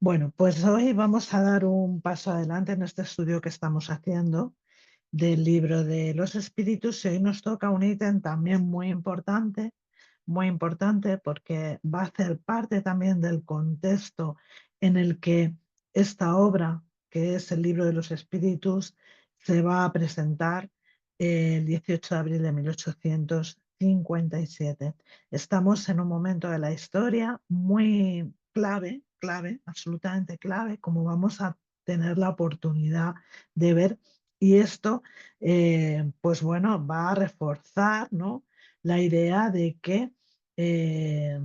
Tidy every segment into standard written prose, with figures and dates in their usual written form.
Bueno, pues hoy vamos a dar un paso adelante en este estudio que estamos haciendo del libro de los espíritus y hoy nos toca un ítem también muy importante porque va a ser parte también del contexto en el que esta obra, que es el libro de los espíritus, se va a presentar el 18 de abril de 1857. Estamos en un momento de la historia muy clave, absolutamente clave, como vamos a tener la oportunidad de ver. Y esto, pues bueno, va a reforzar, ¿no?, la idea de que eh,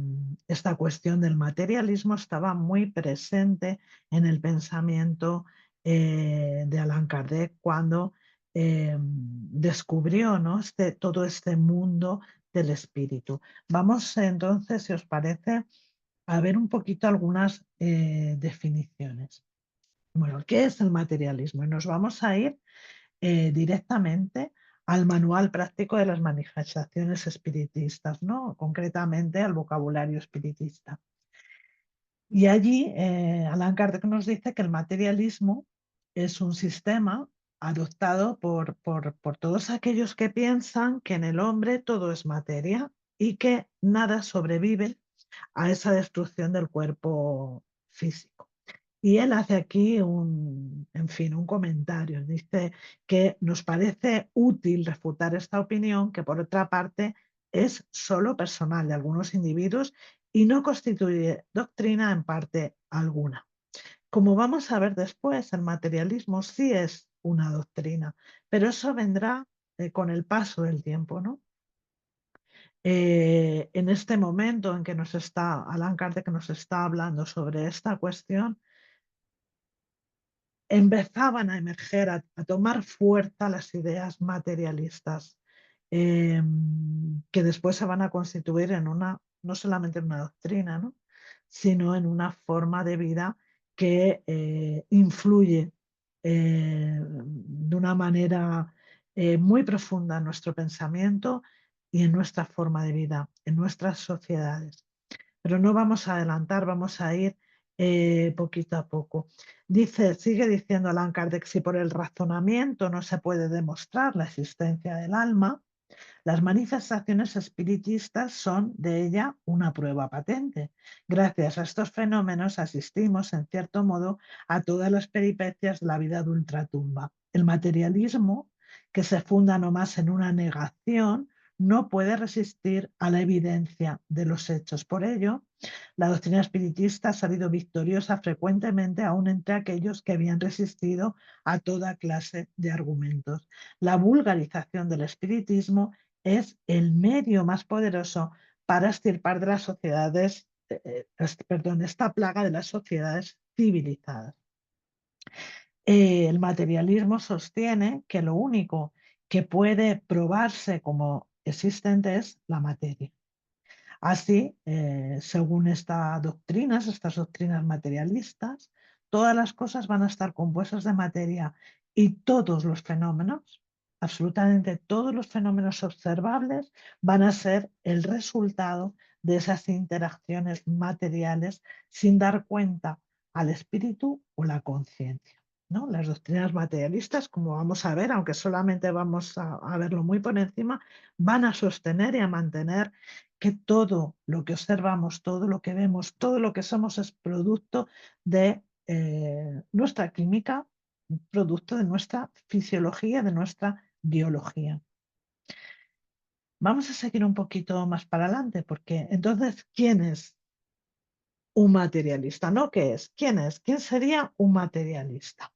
esta cuestión del materialismo estaba muy presente en el pensamiento de Allan Kardec cuando descubrió, ¿no?, todo este mundo del espíritu. Vamos entonces, si os parece, a ver un poquito algunas definiciones. Bueno, ¿qué es el materialismo? Y nos vamos a ir directamente al manual práctico de las manifestaciones espiritistas, ¿no? Concretamente al vocabulario espiritista. Y allí Allan Kardec nos dice que el materialismo es un sistema adoptado por todos aquellos que piensan que en el hombre todo es materia y que nada sobrevive a esa destrucción del cuerpo físico. Y él hace aquí en fin, un comentario. Dice que nos parece útil refutar esta opinión, que por otra parte es solo personal de algunos individuos y no constituye doctrina en parte alguna. Como vamos a ver después, el materialismo sí es una doctrina, pero eso vendrá con el paso del tiempo, ¿no? En este momento en que Allan Kardec nos está hablando sobre esta cuestión, empezaban a emerger, a tomar fuerza las ideas materialistas, que después se van a constituir en no solamente en una doctrina, ¿no?, sino en una forma de vida que influye de una manera muy profunda en nuestro pensamiento y en nuestra forma de vida, en nuestras sociedades. Pero no vamos a adelantar, vamos a ir poquito a poco. Sigue diciendo Allan Kardec, si por el razonamiento no se puede demostrar la existencia del alma, las manifestaciones espiritistas son de ella una prueba patente. Gracias a estos fenómenos asistimos, en cierto modo, a todas las peripecias de la vida de ultratumba. El materialismo, que se funda no más en una negación, no puede resistir a la evidencia de los hechos. Por ello, la doctrina espiritista ha salido victoriosa frecuentemente aún entre aquellos que habían resistido a toda clase de argumentos. La vulgarización del espiritismo es el medio más poderoso para extirpar de las sociedades, esta plaga de las sociedades civilizadas. El materialismo sostiene que lo único que puede probarse como existente es la materia. Así, según estas doctrinas materialistas, todas las cosas van a estar compuestas de materia y todos los fenómenos, absolutamente todos los fenómenos observables, van a ser el resultado de esas interacciones materiales sin dar cuenta al espíritu o la conciencia, ¿no? Las doctrinas materialistas, como vamos a ver, aunque solamente vamos a verlo muy por encima, van a sostener y a mantener que todo lo que observamos, todo lo que vemos, todo lo que somos es producto de nuestra química, producto de nuestra fisiología, de nuestra biología. Vamos a seguir un poquito más para adelante, porque entonces, ¿quién es un materialista? ¿No qué es? ¿Quién es? ¿Quién sería un materialista?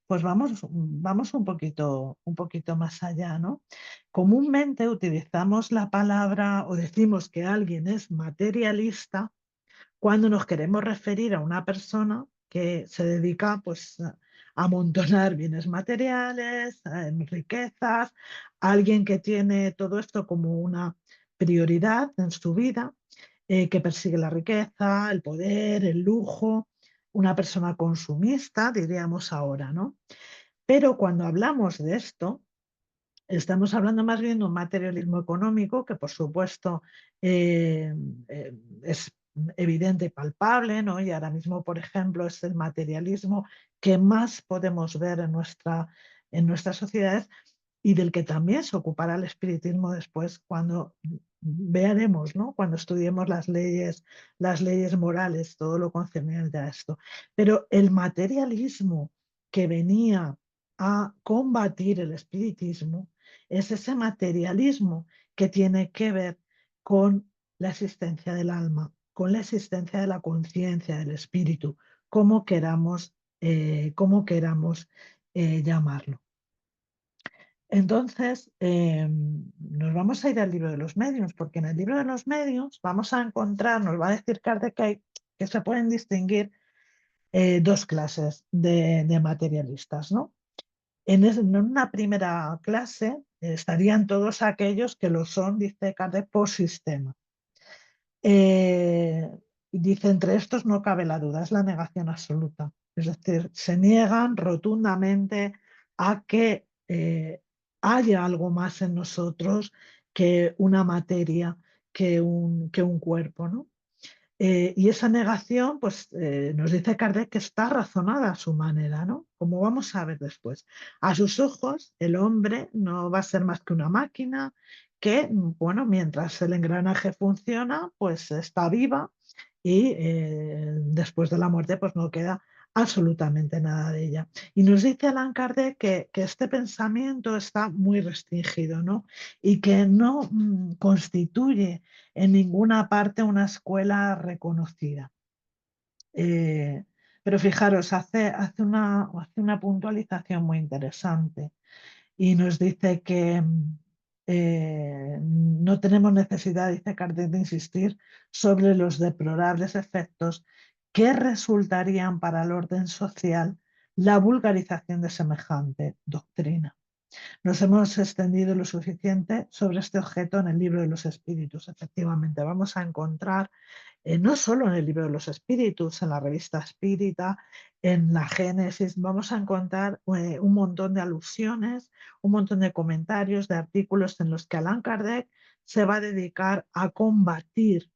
Pues vamos un poquito más allá, ¿no? Comúnmente utilizamos la palabra o decimos que alguien es materialista cuando nos queremos referir a una persona que se dedica, pues, a amontonar bienes materiales, riquezas, alguien que tiene todo esto como una prioridad en su vida, que persigue la riqueza, el poder, el lujo, una persona consumista, diríamos ahora, ¿no? Pero cuando hablamos de esto, estamos hablando más bien de un materialismo económico que, por supuesto, eh, es evidente y palpable, ¿no? Y ahora mismo, por ejemplo, es el materialismo que más podemos ver en nuestras sociedades y del que también se ocupará el espiritismo después cuando veremos, ¿no? Cuando estudiemos las leyes morales, todo lo concerniente a esto. Pero el materialismo que venía a combatir el espiritismo es ese materialismo que tiene que ver con la existencia del alma, con la existencia de la conciencia, del espíritu, como queramos llamarlo. Entonces, nos vamos a ir al libro de los medios, porque en el libro de los medios vamos a encontrar, nos va a decir Kardec que se pueden distinguir dos clases de materialistas, ¿no? En una primera clase estarían todos aquellos que lo son, dice Kardec, por sistema. Eh, Dice, entre estos no cabe la duda, es la negación absoluta. Es decir, se niegan rotundamente a que haya algo más en nosotros que una materia, que un cuerpo, ¿no? Y esa negación, pues nos dice Kardec que está razonada a su manera, ¿no? Como vamos a ver después. A sus ojos, el hombre no va a ser más que una máquina que, bueno, mientras el engranaje funciona, pues está viva y después de la muerte, pues no queda absolutamente nada de ella. Y nos dice Allan Kardec que este pensamiento está muy restringido, ¿no? Y que no constituye en ninguna parte una escuela reconocida. Eh, pero fijaros, hace una puntualización muy interesante y nos dice que no tenemos necesidad, dice Kardec, de insistir sobre los deplorables efectos que resultarían para el orden social la vulgarización de semejante doctrina. Nos hemos extendido lo suficiente sobre este objeto en el libro de los espíritus. Efectivamente, vamos a encontrar no solo en el libro de los espíritus, en la revista espírita, en la Génesis, vamos a encontrar un montón de alusiones, un montón de comentarios, de artículos en los que Allan Kardec se va a dedicar a combatir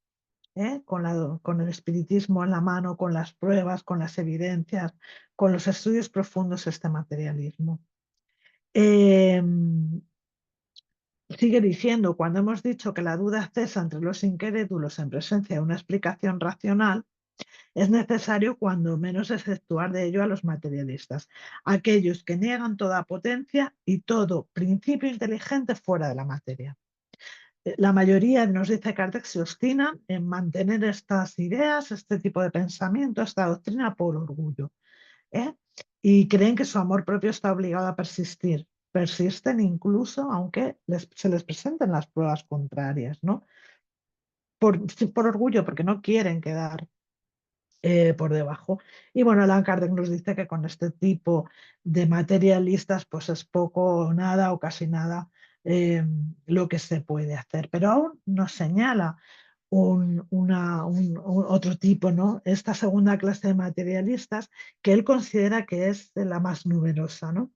con el espiritismo en la mano, con las pruebas, con las evidencias, con los estudios profundos este materialismo. Eh, Sigue diciendo, cuando hemos dicho que la duda cesa entre los incrédulos en presencia de una explicación racional, es necesario cuando menos exceptuar de ello a los materialistas, aquellos que niegan toda potencia y todo principio inteligente fuera de la materia. La mayoría, nos dice Kardec, se obstinan en mantener estas ideas, este tipo de pensamiento, esta doctrina por orgullo. ¿eh? Y creen que su amor propio está obligado a persistir. Persisten incluso aunque se les presenten las pruebas contrarias, ¿no? Por orgullo, porque no quieren quedar por debajo. Y bueno, Allan Kardec nos dice que con este tipo de materialistas, pues es poco o nada o casi nada lo que se puede hacer. Pero aún nos señala otro tipo, ¿no? Esta segunda clase de materialistas que él considera que es la más numerosa, ¿no?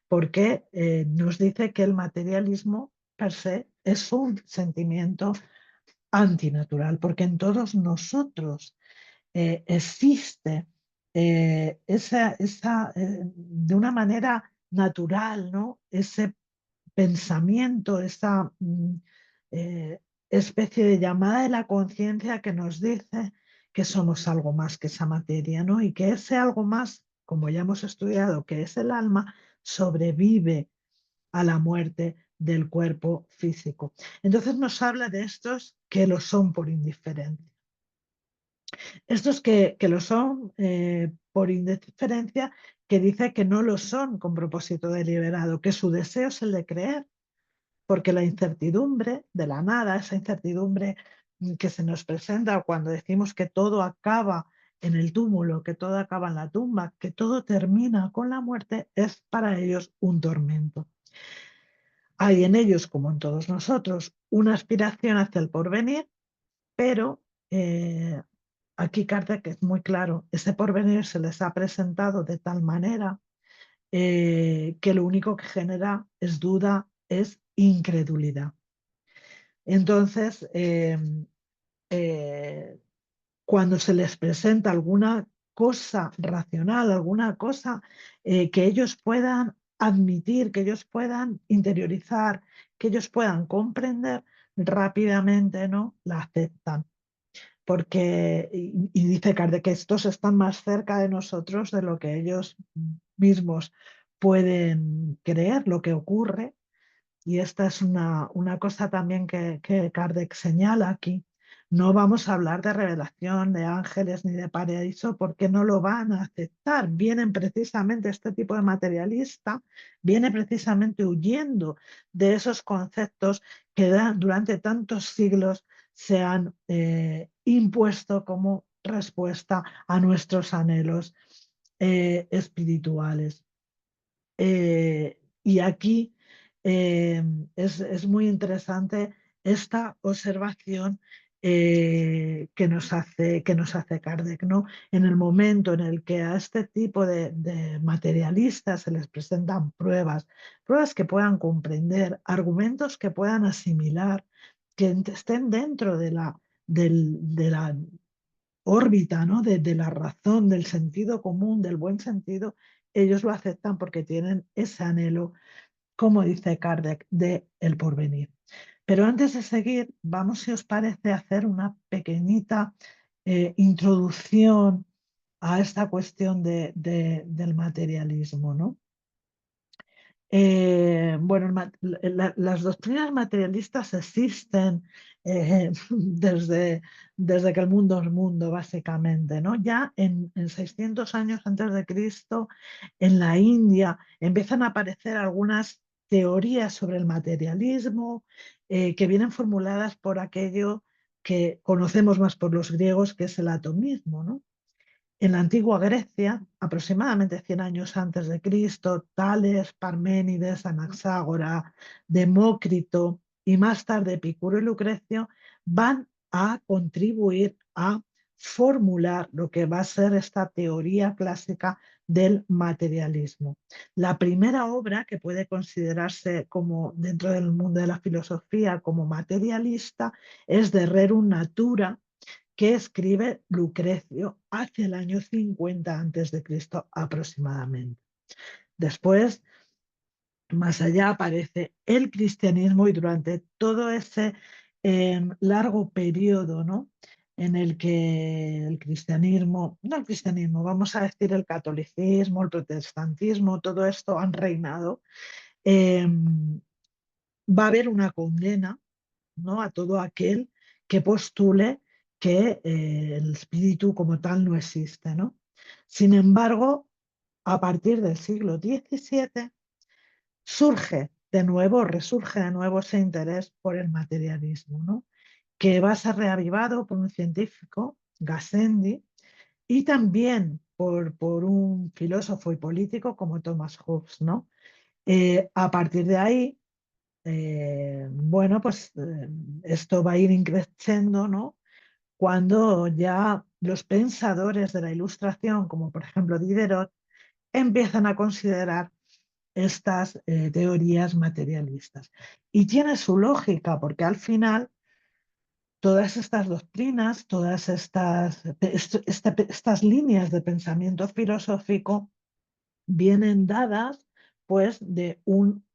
Porque nos dice que el materialismo per se es un sentimiento antinatural, porque en todos nosotros existe de una manera natural, ¿no? Ese pensamiento, esa eh, especie de llamada de la conciencia que nos dice que somos algo más que esa materia, ¿no? Y que ese algo más, como ya hemos estudiado, que es el alma, sobrevive a la muerte del cuerpo físico. Entonces nos habla de estos que lo son por indiferencia. Estos que lo son por indiferencia, que dice que no lo son con propósito deliberado, que su deseo es el de creer, porque la incertidumbre de la nada, esa incertidumbre que se nos presenta cuando decimos que todo acaba en el túmulo, que todo acaba en la tumba, que todo termina con la muerte, es para ellos un tormento. Hay en ellos, como en todos nosotros, una aspiración hacia el porvenir, pero aquí Kardec es muy claro, ese porvenir se les ha presentado de tal manera que lo único que genera es duda, es incredulidad. Entonces, eh, cuando se les presenta alguna cosa racional, alguna cosa que ellos puedan admitir, que ellos puedan interiorizar, que ellos puedan comprender, rápidamente, ¿no? La aceptan. Porque, y dice Kardec que estos están más cerca de nosotros de lo que ellos mismos pueden creer, lo que ocurre. Y esta es una cosa también que Kardec señala aquí. No vamos a hablar de revelación, de ángeles ni de paraíso porque no lo van a aceptar. Vienen precisamente este tipo de materialista, viene precisamente huyendo de esos conceptos que durante tantos siglos se han impuesto como respuesta a nuestros anhelos espirituales. Y aquí es muy interesante esta observación que nos hace Kardec, ¿no? En el momento en el que a este tipo de materialistas se les presentan pruebas, pruebas que puedan comprender, argumentos que puedan asimilar, que estén dentro de la órbita, ¿no? De la razón, del sentido común, del buen sentido, ellos lo aceptan porque tienen ese anhelo, como dice Kardec, de el porvenir. Pero antes de seguir, vamos, si os parece, a hacer una pequeñita introducción a esta cuestión del materialismo, ¿no? Bueno, las doctrinas materialistas existen desde que el mundo es mundo, básicamente, ¿no? Ya en 600 años antes de Cristo, en la India, empiezan a aparecer algunas teorías sobre el materialismo que vienen formuladas por aquello que conocemos más por los griegos, que es el atomismo, ¿no? En la antigua Grecia, aproximadamente 100 años antes de Cristo, Tales, Parménides, Anaxágora, Demócrito y más tarde Epicuro y Lucrecio van a contribuir a formular lo que va a ser esta teoría clásica del materialismo. La primera obra que puede considerarse como dentro del mundo de la filosofía como materialista es de Rerum Natura, que escribe Lucrecio hacia el año 50 antes de Cristo aproximadamente. Después, más allá, aparece el cristianismo y durante todo ese largo periodo, ¿no? En el que el cristianismo, no el cristianismo, vamos a decir el catolicismo, el protestantismo, todo esto han reinado, eh, va a haber una condena, ¿no? A todo aquel que postule que el espíritu como tal no existe, ¿no? Sin embargo, a partir del siglo XVII resurge de nuevo ese interés por el materialismo, ¿no? Que va a ser reavivado por un científico, Gassendi, y también por un filósofo y político como Thomas Hobbes, ¿no? A partir de ahí, bueno, pues esto va a ir increciendo, ¿no? Cuando ya los pensadores de la Ilustración, como por ejemplo Diderot, empiezan a considerar estas teorías materialistas. Y tiene su lógica, porque al final todas estas doctrinas, estas líneas de pensamiento filosófico vienen dadas pues de un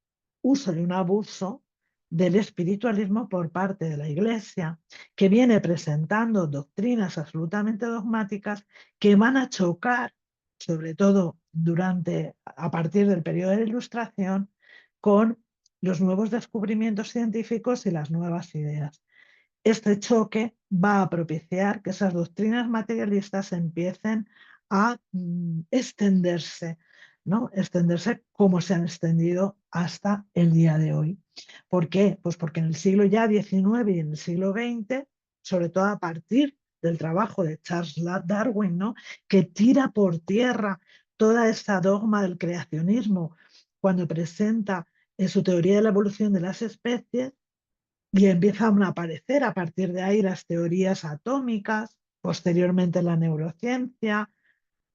uso y un abuso del espiritualismo por parte de la Iglesia, que viene presentando doctrinas absolutamente dogmáticas que van a chocar, sobre todo a partir del periodo de la Ilustración, con los nuevos descubrimientos científicos y las nuevas ideas. Este choque va a propiciar que esas doctrinas materialistas empiecen a extenderse, ¿no? Extenderse como se han extendido hasta el día de hoy. ¿Por qué? Pues porque en el siglo ya XIX y en el siglo XX, sobre todo a partir del trabajo de Charles Darwin, ¿no? Que tira por tierra toda esta dogma del creacionismo cuando presenta su teoría de la evolución de las especies, y empiezan a aparecer a partir de ahí las teorías atómicas, posteriormente la neurociencia,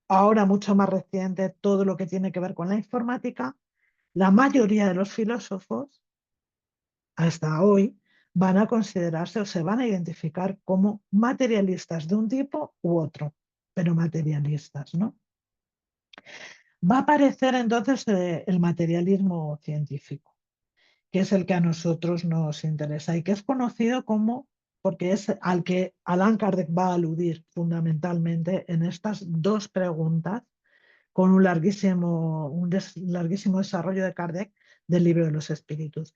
ahora mucho más reciente todo lo que tiene que ver con la informática. La mayoría de los filósofos, hasta hoy, van a considerarse o se van a identificar como materialistas de un tipo u otro, pero materialistas, ¿no? Va a aparecer entonces el materialismo científico, que es el que a nosotros nos interesa y que es conocido como, porque es al que Allan Kardec va a aludir fundamentalmente en estas dos preguntas, con larguísimo desarrollo de Kardec del libro de los espíritus.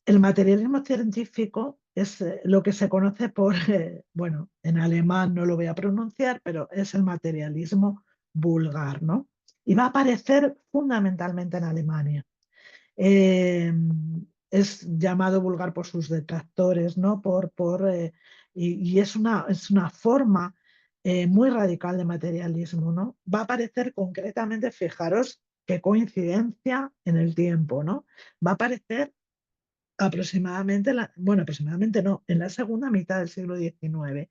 El materialismo científico es lo que se conoce por, bueno, en alemán no lo voy a pronunciar, pero es el materialismo vulgar, ¿no? Y va a aparecer fundamentalmente en Alemania. Eh, es llamado vulgar por sus detractores, ¿no? Y es una forma muy radical de materialismo, ¿no? Va a aparecer concretamente, fijaros qué coincidencia en el tiempo, ¿no? Va a aparecer aproximadamente, bueno, aproximadamente no, en la segunda mitad del siglo XIX.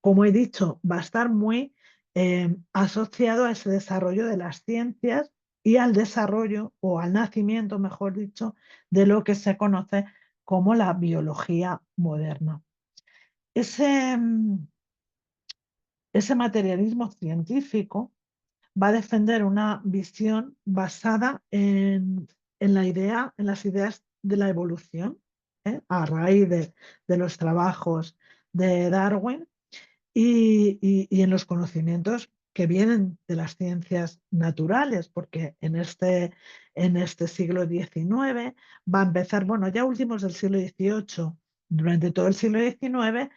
Como he dicho, va a estar muy asociado a ese desarrollo de las ciencias y al desarrollo, o al nacimiento, mejor dicho, de lo que se conoce como la biología moderna. Ese, ese materialismo científico va a defender una visión basada en la idea, en las ideas de la evolución, a raíz de los trabajos de Darwin y en los conocimientos que vienen de las ciencias naturales, porque en este siglo XIX va a empezar, bueno, ya últimos del siglo XVIII, durante todo el siglo XIX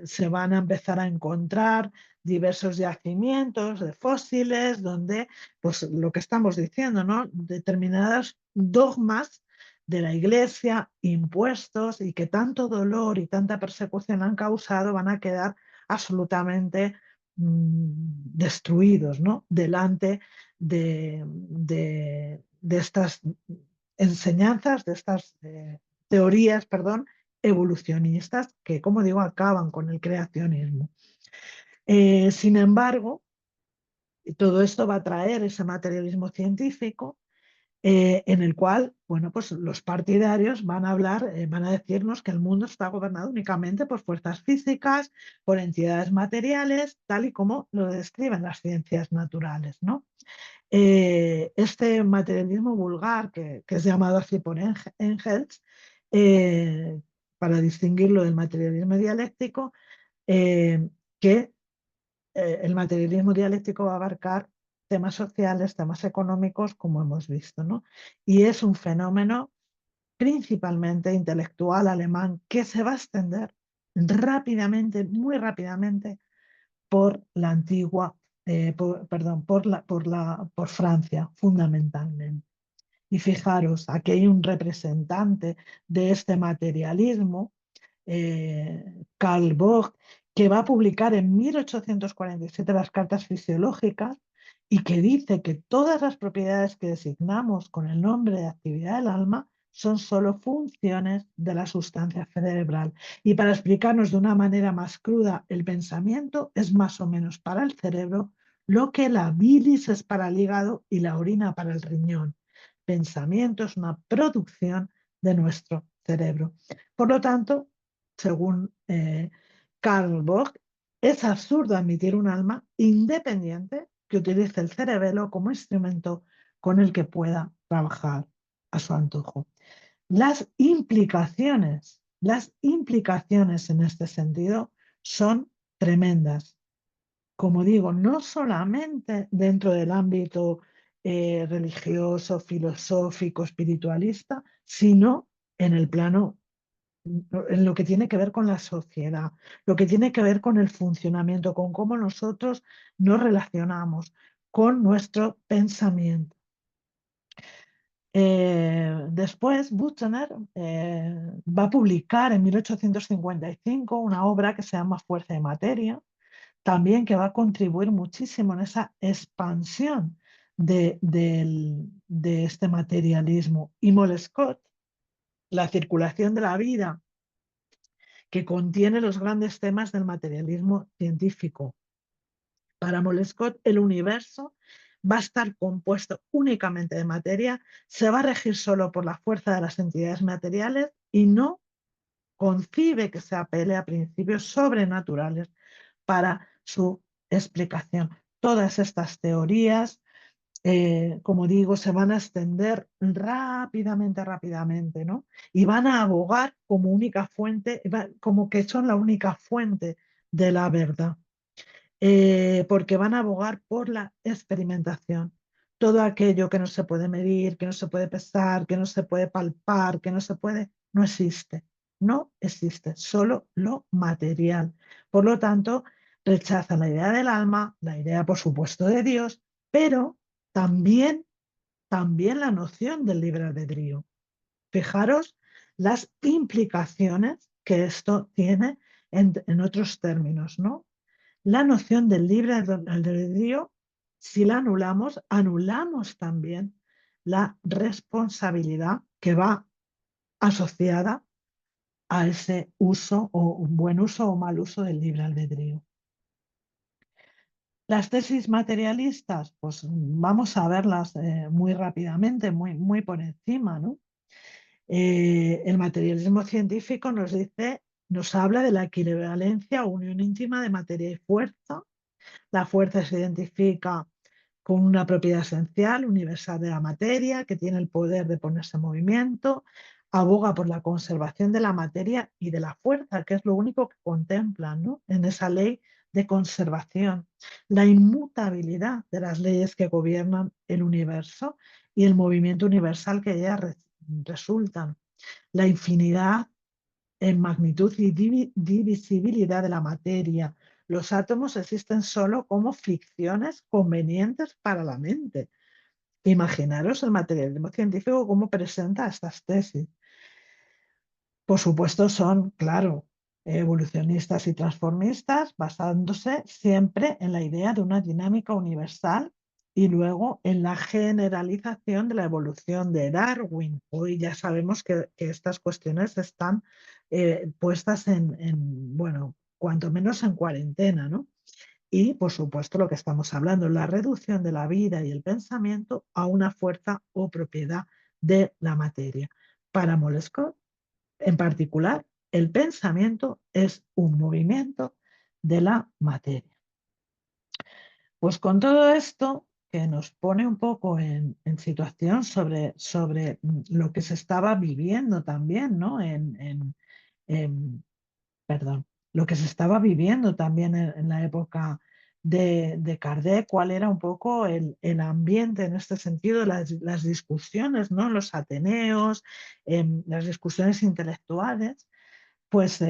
se van a empezar a encontrar diversos yacimientos de fósiles donde, pues lo que estamos diciendo, ¿no? Determinados dogmas de la Iglesia impuestos y que tanto dolor y tanta persecución han causado van a quedar absolutamente destruidos, ¿no? Delante de estas enseñanzas, de estas teorías, perdón, evolucionistas que, como digo, acaban con el creacionismo. Sin embargo, todo esto va a traer ese materialismo científico en el cual, bueno, pues los partidarios van a hablar, van a decirnos que el mundo está gobernado únicamente por fuerzas físicas, por entidades materiales, tal y como lo describen las ciencias naturales, ¿no? Este materialismo vulgar, que es llamado así por Engels, eh, para distinguirlo del materialismo dialéctico, eh, que el materialismo dialéctico va a abarcar temas sociales, temas económicos, como hemos visto, ¿no? Y es un fenómeno principalmente intelectual alemán que se va a extender rápidamente, muy rápidamente, por la antigua, perdón, por Francia, fundamentalmente. Y fijaros, aquí hay un representante de este materialismo, Karl Vogt, que va a publicar en 1847 las cartas fisiológicas y que dice que todas las propiedades que designamos con el nombre de actividad del alma son solo funciones de la sustancia cerebral. Y para explicarnos de una manera más cruda, el pensamiento es más o menos para el cerebro lo que la bilis es para el hígado y la orina para el riñón. Pensamiento es una producción de nuestro cerebro. Por lo tanto, según Karl Vogt, es absurdo admitir un alma independiente que utilice el cerebelo como instrumento con el que pueda trabajar a su antojo. Las implicaciones en este sentido son tremendas. Como digo, no solamente dentro del ámbito religioso, filosófico, espiritualista, sino en el plano, en lo que tiene que ver con la sociedad, lo que tiene que ver con el funcionamiento, con cómo nosotros nos relacionamos con nuestro pensamiento. Después, Buchner va a publicar en 1855 una obra que se llama Fuerza y Materia, también que va a contribuir muchísimo en esa expansión de este materialismo. Y Molescott, La circulación de la vida, que contiene los grandes temas del materialismo científico. Para Molescott, el universo va a estar compuesto únicamente de materia, se va a regir solo por la fuerza de las entidades materiales y no concibe que se apele a principios sobrenaturales para su explicación. Todas estas teorías, como digo, se van a extender rápidamente, ¿no? Y van a abogar como única fuente, como que son la única fuente de la verdad, porque van a abogar por la experimentación. Todo aquello que no se puede medir, que no se puede pesar, que no se puede palpar, que no se puede, no existe. No existe, solo lo material. Por lo tanto, rechazan la idea del alma, la idea, por supuesto, de Dios, pero también, también la noción del libre albedrío. Fijaros las implicaciones que esto tiene en otros términos, ¿no? La noción del libre albedrío, si la anulamos, anulamos también la responsabilidad que va asociada a ese uso o un buen uso o mal uso del libre albedrío. Las tesis materialistas, pues vamos a verlas muy rápidamente, muy por encima, ¿no? El materialismo científico nos dice, nos habla de la equivalencia o unión íntima de materia y fuerza. La fuerza se identifica con una propiedad esencial, universal de la materia, que tiene el poder de ponerse en movimiento, aboga por la conservación de la materia y de la fuerza, que es lo único que contempla, ¿no? En esa ley de conservación. La inmutabilidad de las leyes que gobiernan el universo y el movimiento universal que ellas resultan. La infinidad en magnitud y divisibilidad de la materia. Los átomos existen solo como ficciones convenientes para la mente. Imaginaros el materialismo científico cómo presenta estas tesis. Por supuesto son, claro, evolucionistas y transformistas, basándose siempre en la idea de una dinámica universal y luego en la generalización de la evolución de Darwin. Hoy ya sabemos que estas cuestiones están puestas bueno, cuanto menos en cuarentena, ¿no? Y, por supuesto, lo que estamos hablando, la reducción de la vida y el pensamiento a una fuerza o propiedad de la materia. Para Moleskine, en particular, el pensamiento es un movimiento de la materia. Pues con todo esto, que nos pone un poco en situación sobre lo que se estaba viviendo también, ¿no? Perdón, lo que se estaba viviendo también en la época de Kardec, cuál era un poco el ambiente en este sentido, las discusiones, ¿no? Los ateneos, las discusiones intelectuales, pues,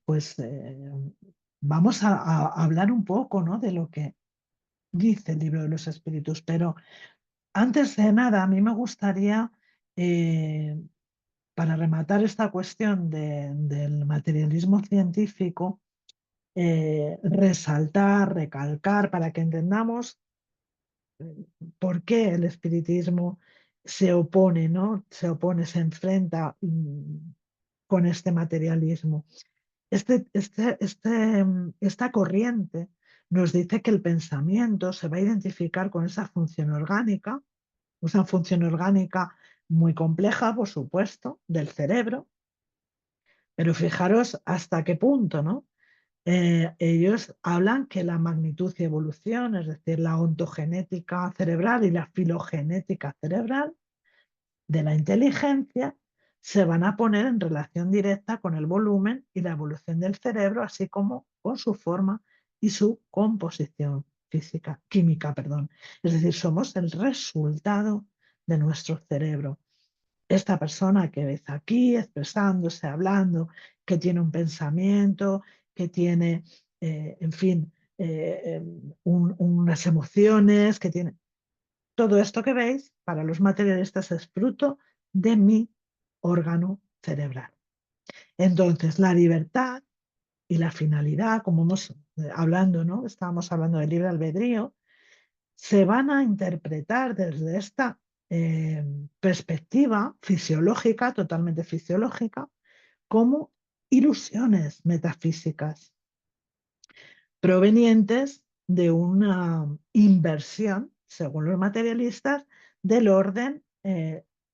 pues vamos a hablar un poco, ¿no? De lo que dice el libro de los espíritus, pero antes de nada, a mí me gustaría, para rematar esta cuestión del materialismo científico, resaltar, recalcar, para que entendamos por qué el espiritismo se opone, ¿no? Se opone, se enfrenta con este materialismo. Esta corriente nos dice que el pensamiento se va a identificar con esa función orgánica muy compleja, por supuesto, del cerebro, pero fijaros hasta qué punto, ¿no? Ellos hablan que la magnitud y evolución, es decir, la ontogenética cerebral y la filogenética cerebral de la inteligencia, se van a poner en relación directa con el volumen y la evolución del cerebro, así como con su forma y su composición química, perdón. Es decir, somos el resultado de nuestro cerebro. Esta persona que ves aquí expresándose, hablando, que tiene un pensamiento, que tiene, en fin, unas emociones, que tiene... Todo esto que veis, para los materialistas es fruto de mi órgano cerebral. Entonces, la libertad y la finalidad, como hemos hablando, ¿no? Estábamos hablando del libre albedrío, se van a interpretar desde esta perspectiva fisiológica, totalmente fisiológica, como ilusiones metafísicas provenientes de una inversión, según los materialistas, del orden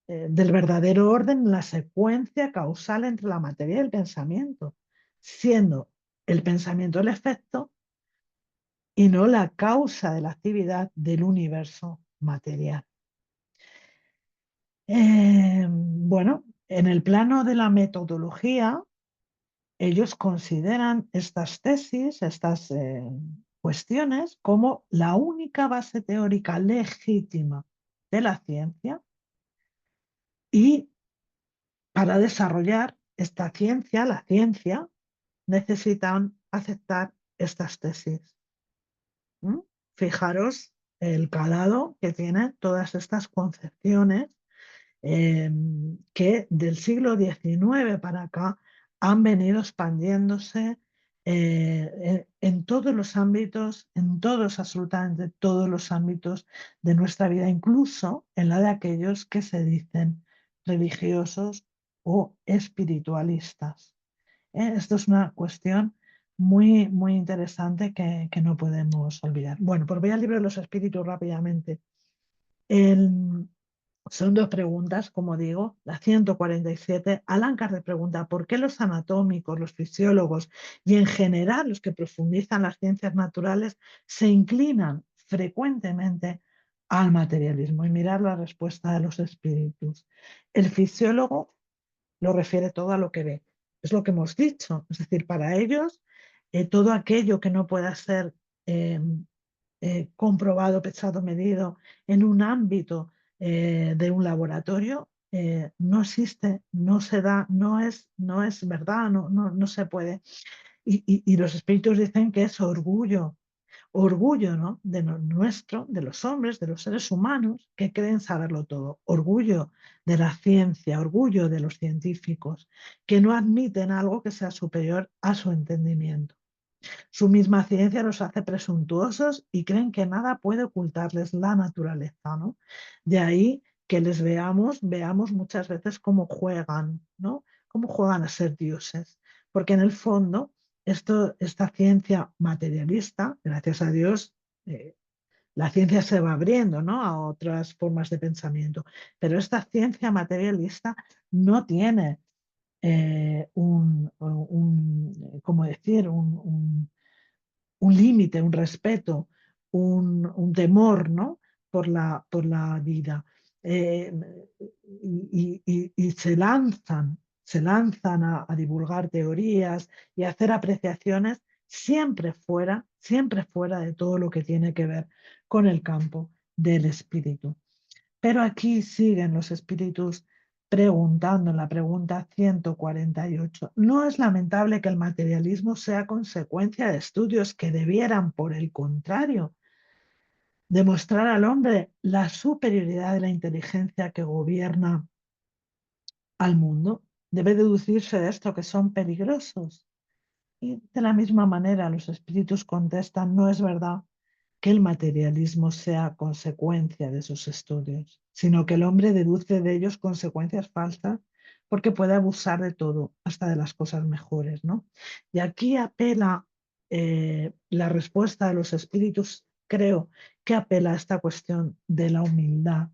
del verdadero orden, la secuencia causal entre la materia y el pensamiento, siendo el pensamiento el efecto y no la causa de la actividad del universo material. Bueno, en el plano de la metodología, ellos consideran estas tesis, estas cuestiones, como la única base teórica legítima de la ciencia, y para desarrollar esta ciencia, la ciencia, necesitan aceptar estas tesis. ¿Mm? Fijaros el calado que tienen todas estas concepciones que del siglo XIX para acá han venido expandiéndose en todos los ámbitos, en todos, absolutamente todos los ámbitos de nuestra vida, incluso en la de aquellos que se dicen religiosos o espiritualistas. Esto es una cuestión muy, muy interesante que no podemos olvidar. Bueno, pues voy al libro de los espíritus rápidamente. El, Son dos preguntas, como digo. La 147, Allan Kardec pregunta, ¿por qué los anatómicos, los fisiólogos y en general los que profundizan las ciencias naturales se inclinan frecuentemente al materialismo? Y mirar la respuesta de los espíritus. El fisiólogo lo refiere todo a lo que ve. Es lo que hemos dicho. Es decir, para ellos, todo aquello que no pueda ser eh, comprobado, pesado, medido en un ámbito de un laboratorio, no existe, no se da, no es verdad, no se puede. Y los espíritus dicen que es orgullo, orgullo, ¿no? Nuestro, de los hombres, de los seres humanos que creen saberlo todo, orgullo de la ciencia, orgullo de los científicos, que no admiten algo que sea superior a su entendimiento. Su misma ciencia los hace presuntuosos y creen que nada puede ocultarles la naturaleza, ¿no? De ahí que les veamos muchas veces cómo juegan, ¿no? Cómo juegan a ser dioses. Porque en el fondo, esta ciencia materialista, gracias a Dios, eh, la ciencia se va abriendo, ¿no? A otras formas de pensamiento. Pero esta ciencia materialista no tiene ¿cómo decir? Un límite, un respeto, un temor, ¿no? Por la vida. Eh, y se lanzan a divulgar teorías y a hacer apreciaciones siempre fuera de todo lo que tiene que ver con el campo del espíritu. Pero aquí siguen los espíritus preguntando en la pregunta 148. ¿No es lamentable que el materialismo sea consecuencia de estudios que debieran, por el contrario, demostrar al hombre la superioridad de la inteligencia que gobierna al mundo? Debe deducirse de esto que son peligrosos. Y de la misma manera los espíritus contestan, no es verdad que el materialismo sea consecuencia de sus estudios, sino que el hombre deduce de ellos consecuencias falsas porque puede abusar de todo, hasta de las cosas mejores, ¿no? Y aquí apela la respuesta de los espíritus, creo que apela a esta cuestión de la humildad.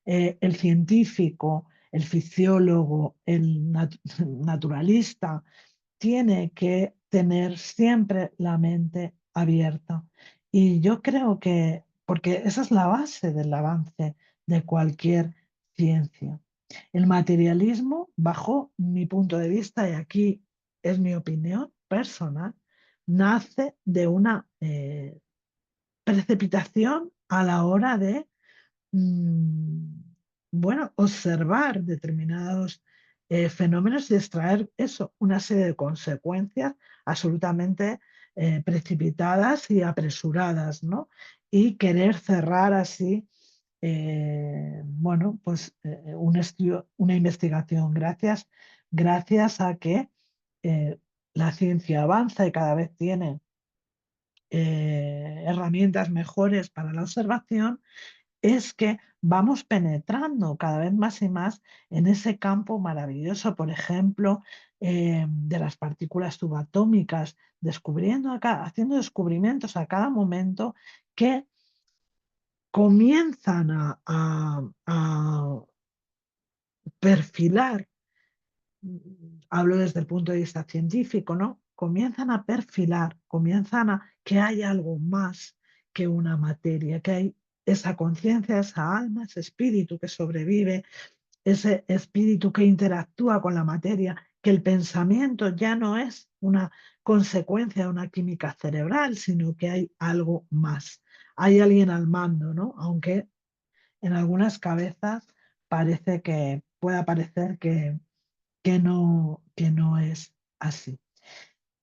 El científico, el fisiólogo, el naturalista, tiene que tener siempre la mente abierta. Y yo creo que, porque esa es la base del avance de cualquier ciencia. El materialismo, bajo mi punto de vista, y aquí es mi opinión personal, nace de una precipitación a la hora de mm, bueno, observar determinados fenómenos y extraer eso, una serie de consecuencias absolutamente precipitadas y apresuradas, ¿no? Y querer cerrar así, bueno, pues un estudio, una investigación, gracias a que la ciencia avanza y cada vez tiene herramientas mejores para la observación, es que vamos penetrando cada vez más y más en ese campo maravilloso, por ejemplo, de las partículas subatómicas, haciendo descubrimientos a cada momento que comienzan a perfilar, hablo desde el punto de vista científico, ¿no? Comienzan a perfilar, comienzan a que hay algo más que una materia, que hay esa conciencia, esa alma, ese espíritu que sobrevive, ese espíritu que interactúa con la materia, que el pensamiento ya no es una consecuencia de una química cerebral, sino que hay algo más. Hay alguien al mando, ¿no? Aunque en algunas cabezas parece que pueda parecer que no es así.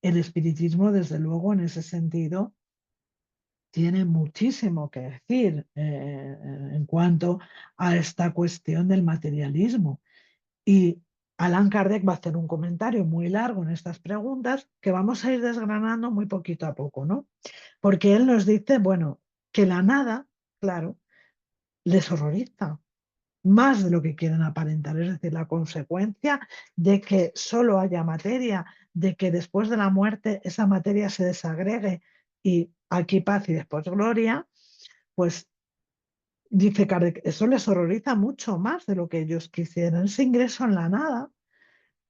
El espiritismo, desde luego, en ese sentido, tiene muchísimo que decir en cuanto a esta cuestión del materialismo. Y Allan Kardec va a hacer un comentario muy largo en estas preguntas que vamos a ir desgranando muy poquito a poco, ¿no? Porque él nos dice, bueno, que la nada, claro, les horroriza más de lo que quieren aparentar, es decir, la consecuencia de que solo haya materia, de que después de la muerte esa materia se desagregue y aquí paz y después gloria, pues dice Kardec, eso les horroriza mucho más de lo que ellos quisieran. Ese ingreso en la nada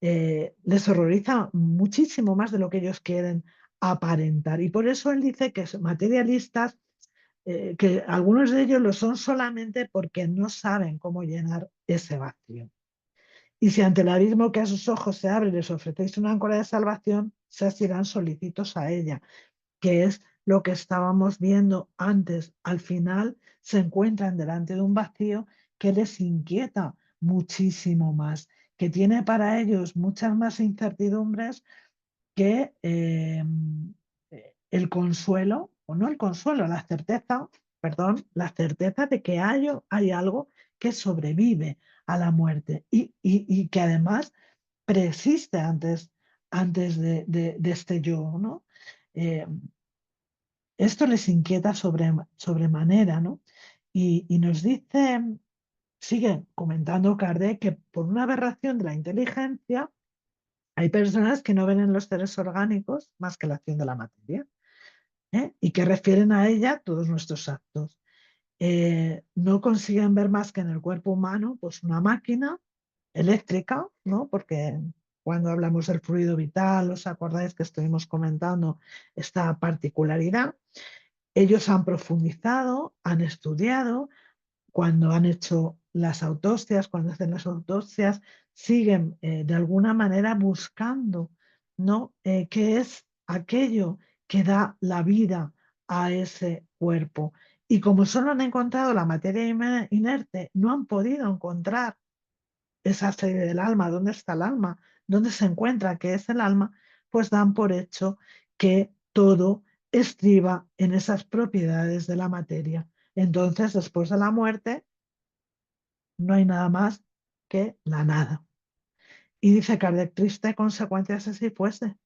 les horroriza muchísimo más de lo que ellos quieren aparentar. Y por eso él dice que son materialistas, que algunos de ellos lo son solamente porque no saben cómo llenar ese vacío. Y si ante el abismo que a sus ojos se abre les ofrecéis una áncora de salvación, se asirán solícitos a ella, que es lo que estábamos viendo antes. Al final se encuentran delante de un vacío que les inquieta muchísimo más, que tiene para ellos muchas más incertidumbres que el consuelo, o no el consuelo, la certeza, perdón, la certeza de que hay algo que sobrevive a la muerte y que además preexiste antes de este yo, ¿no? Eh, Esto les inquieta sobremanera, ¿no? Y nos dice, sigue comentando Kardec, que por una aberración de la inteligencia, hay personas que no ven en los seres orgánicos más que la acción de la materia, ¿eh? Y que refieren a ella todos nuestros actos. No consiguen ver más que en el cuerpo humano, pues una máquina eléctrica, ¿no? Porque cuando hablamos del fluido vital, ¿os acordáis que estuvimos comentando esta particularidad? Ellos han profundizado, han estudiado, cuando han hecho las autopsias, cuando hacen las autopsias, siguen de alguna manera buscando, ¿no? ¿Qué es aquello que da la vida a ese cuerpo? Y como solo han encontrado la materia inerte, no han podido encontrar esa sede del alma, dónde está el alma, dónde se encuentra, qué es el alma, pues dan por hecho que todo estriba en esas propiedades de la materia. Entonces, después de la muerte, no hay nada más que la nada. Y dice Kardec, triste consecuencia si así fuese.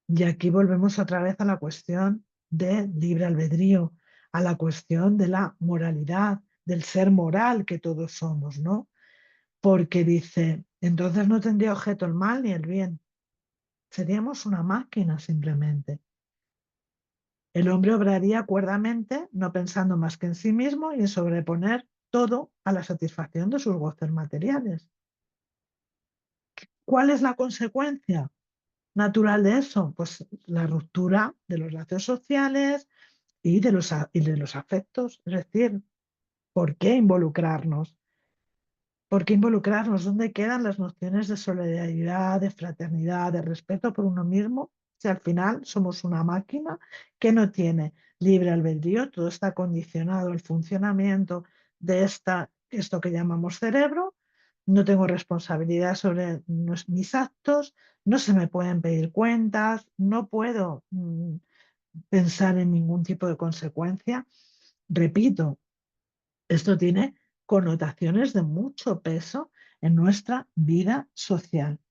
Y aquí volvemos otra vez a la cuestión del libre albedrío, a la cuestión de la moralidad, del ser moral que todos somos, ¿no? Porque dice, entonces no tendría objeto el mal ni el bien, seríamos una máquina simplemente. El hombre obraría cuerdamente, no pensando más que en sí mismo y en sobreponer todo a la satisfacción de sus goces materiales. ¿Cuál es la consecuencia natural de eso? Pues la ruptura de los lazos sociales y de los afectos. Es decir, ¿por qué involucrarnos? ¿Por qué involucrarnos? ¿Dónde quedan las nociones de solidaridad, de fraternidad, de respeto por uno mismo? Si al final somos una máquina que no tiene libre albedrío, todo está condicionado al funcionamiento de esto que llamamos cerebro, no tengo responsabilidad sobre mis actos, no se me pueden pedir cuentas, no puedo pensar en ningún tipo de consecuencia. Repito, esto tiene connotaciones de mucho peso en nuestra vida social.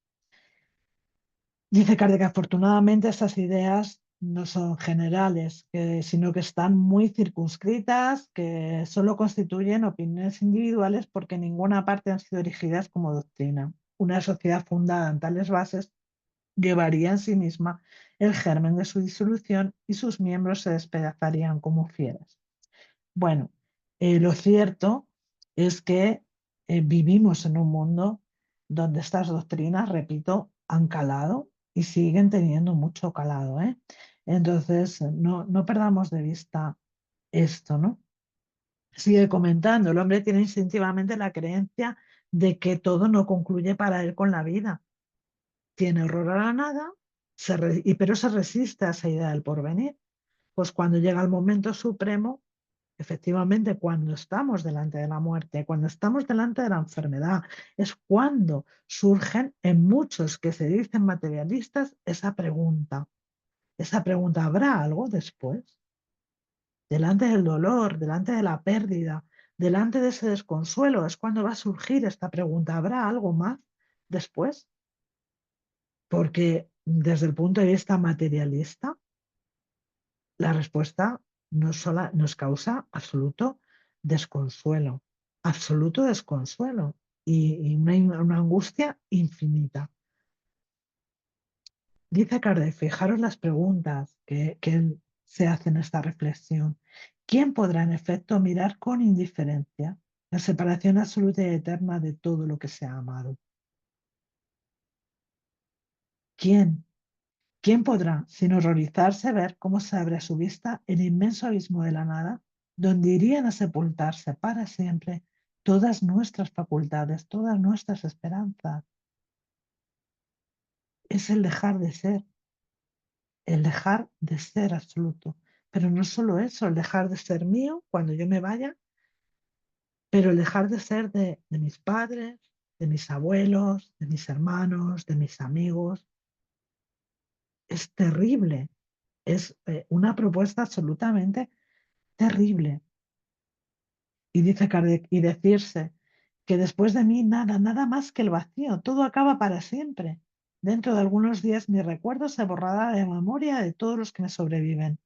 Dice Kardec, afortunadamente estas ideas no son generales, sino que están muy circunscritas, que solo constituyen opiniones individuales porque en ninguna parte han sido erigidas como doctrina. Una sociedad fundada en tales bases llevaría en sí misma el germen de su disolución y sus miembros se despedazarían como fieras. Bueno, lo cierto es que vivimos en un mundo donde estas doctrinas, repito, han calado y siguen teniendo mucho calado, ¿eh? Entonces, no perdamos de vista esto, ¿no? Sigue comentando, el hombre tiene instintivamente la creencia de que todo no concluye para él con la vida. Tiene horror a la nada, pero se resiste a esa idea del porvenir. Pues cuando llega el momento supremo, efectivamente, cuando estamos delante de la muerte, cuando estamos delante de la enfermedad, es cuando surgen en muchos que se dicen materialistas esa pregunta, ¿habrá algo después? Delante del dolor, delante de la pérdida, delante de ese desconsuelo, es cuando va a surgir esta pregunta, ¿habrá algo más después? Porque desde el punto de vista materialista, la respuesta nos causa absoluto desconsuelo y una angustia infinita. Dice Kardec, fijaros las preguntas que él se hace en esta reflexión. ¿Quién podrá en efecto mirar con indiferencia la separación absoluta y eterna de todo lo que se ha amado? ¿Quién? ¿Quién podrá, sin horrorizarse, ver cómo se abre a su vista el inmenso abismo de la nada, donde irían a sepultarse para siempre todas nuestras facultades, todas nuestras esperanzas? Es el dejar de ser absoluto. Pero no solo eso, el dejar de ser mío cuando yo me vaya, pero el dejar de ser de mis padres, de mis abuelos, de mis hermanos, de mis amigos. Es terrible. Es una propuesta absolutamente terrible. Y dice Kardec, y decirse que después de mí nada, nada más que el vacío, todo acaba para siempre. Dentro de algunos días mi recuerdo se borrará de memoria de todos los que me sobreviven.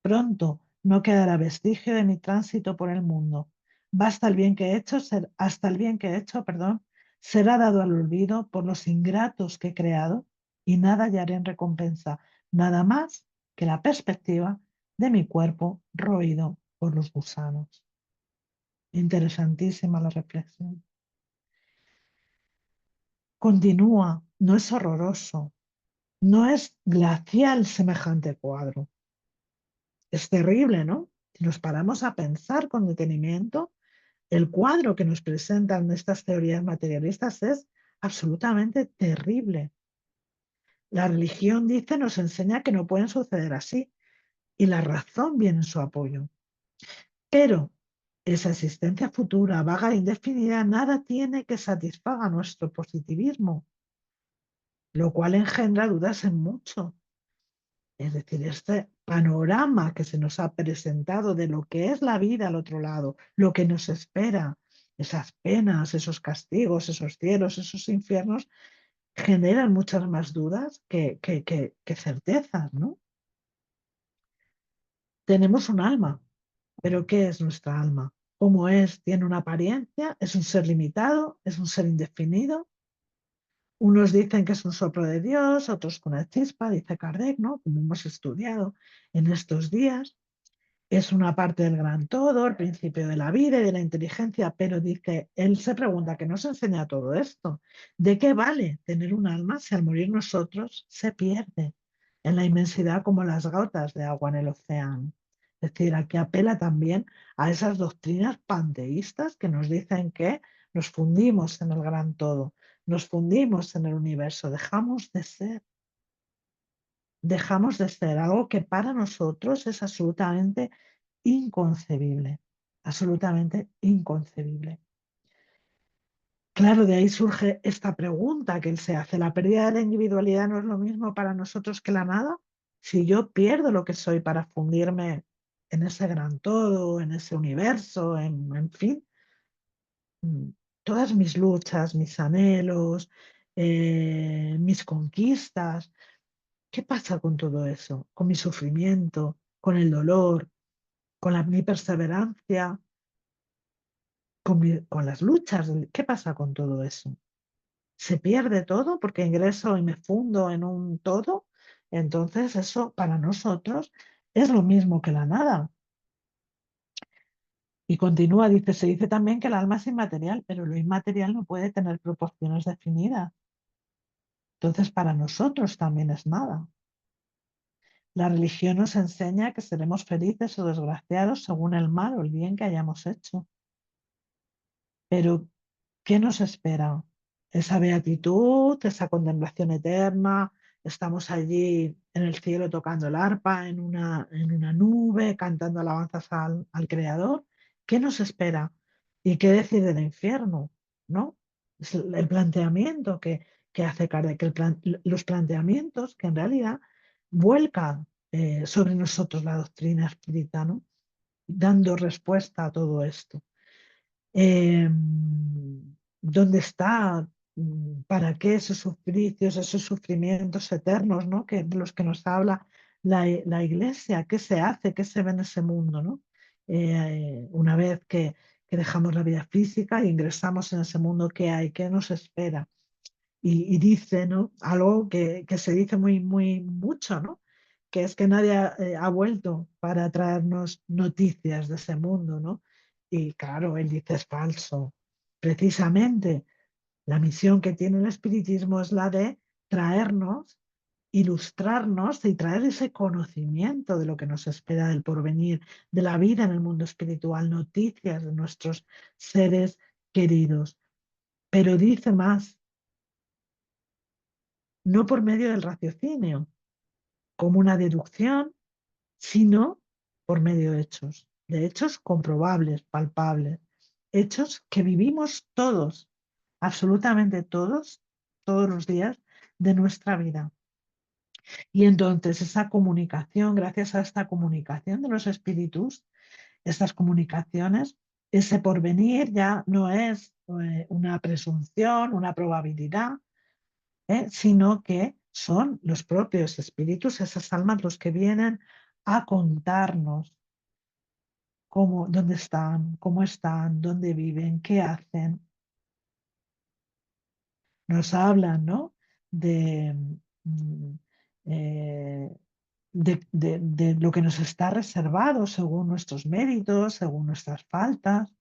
Pronto no quedará vestigio de mi tránsito por el mundo. Basta el bien que he hecho, hasta el bien que he hecho, perdón, será dado al olvido por los ingratos que he creado y nada hallaré en recompensa, nada más que la perspectiva de mi cuerpo roído por los gusanos. Interesantísima la reflexión. Continúa, no es horroroso, no es glacial semejante cuadro. Es terrible, ¿no? Si nos paramos a pensar con detenimiento, el cuadro que nos presentan estas teorías materialistas es absolutamente terrible. La religión dice, nos enseña que no pueden suceder así, y la razón viene en su apoyo. Pero esa existencia futura, vaga e indefinida, nada tiene que satisfaga nuestro positivismo, lo cual engendra dudas en mucho. Es decir, este panorama que se nos ha presentado de lo que es la vida al otro lado, lo que nos espera, esas penas, esos castigos, esos cielos, esos infiernos, generan muchas más dudas que certezas, ¿no? Tenemos un alma, pero ¿qué es nuestra alma? ¿Cómo es? ¿Tiene una apariencia? ¿Es un ser limitado? ¿Es un ser indefinido? Unos dicen que es un soplo de Dios, otros con una chispa, dice Kardec, ¿no? Como hemos estudiado en estos días. Es una parte del gran todo, el principio de la vida y de la inteligencia, pero dice, él se pregunta, ¿qué nos enseña todo esto? ¿De qué vale tener un alma si al morir nosotros se pierde en la inmensidad como las gotas de agua en el océano? Es decir, aquí apela también a esas doctrinas panteístas que nos dicen que nos fundimos en el gran todo, nos fundimos en el universo, dejamos de ser algo que para nosotros es absolutamente inconcebible. Claro, de ahí surge esta pregunta que él se hace. ¿La pérdida de la individualidad no es lo mismo para nosotros que la nada? Si yo pierdo lo que soy para fundirme en ese gran todo, en ese universo, en fin, mm, todas mis luchas, mis anhelos, mis conquistas, ¿qué pasa con todo eso? Con mi sufrimiento, con el dolor, con mi perseverancia, con las luchas. ¿Qué pasa con todo eso? ¿Se pierde todo porque ingreso y me fundo en un todo? Entonces eso para nosotros es lo mismo que la nada. Y continúa, dice, se dice también que el alma es inmaterial, pero lo inmaterial no puede tener proporciones definidas. Entonces, para nosotros también es nada. La religión nos enseña que seremos felices o desgraciados según el mal o el bien que hayamos hecho. Pero, ¿qué nos espera? Esa beatitud, esa contemplación eterna, estamos allí en el cielo tocando el arpa, en una nube, cantando alabanzas al Creador. ¿Qué nos espera? ¿Y qué decir del infierno? ¿No? Es el planteamiento que hace Kardec, los planteamientos que en realidad vuelcan sobre nosotros la doctrina espírita, ¿no? Dando respuesta a todo esto. Eh, ¿Dónde está? ¿Para qué esos suplicios, esos sufrimientos eternos, ¿no? De los que nos habla la Iglesia? ¿Qué se hace? ¿Qué se ve en ese mundo, ¿no? Una vez que dejamos la vida física e ingresamos en ese mundo, ¿qué hay? ¿Qué nos espera? Y dice, ¿no? Algo que se dice muy mucho, ¿no? Que es que nadie ha vuelto para traernos noticias de ese mundo, ¿no? Y claro, él dice es falso. Precisamente la misión que tiene el espiritismo es la de traernos, ilustrarnos y traer ese conocimiento de lo que nos espera del porvenir, de la vida en el mundo espiritual, noticias de nuestros seres queridos. Pero dice más, no por medio del raciocinio, como una deducción, sino por medio de hechos comprobables, palpables, hechos que vivimos todos, absolutamente todos, todos los días de nuestra vida. Y entonces esa comunicación, gracias a esta comunicación de los espíritus, estas comunicaciones, ese porvenir ya no es una presunción, una probabilidad, sino que son los propios espíritus, esas almas, los que vienen a contarnos cómo están, dónde viven, qué hacen. Nos hablan, ¿no? De, mm, eh, de lo que nos está reservado según nuestros méritos, según nuestras faltas.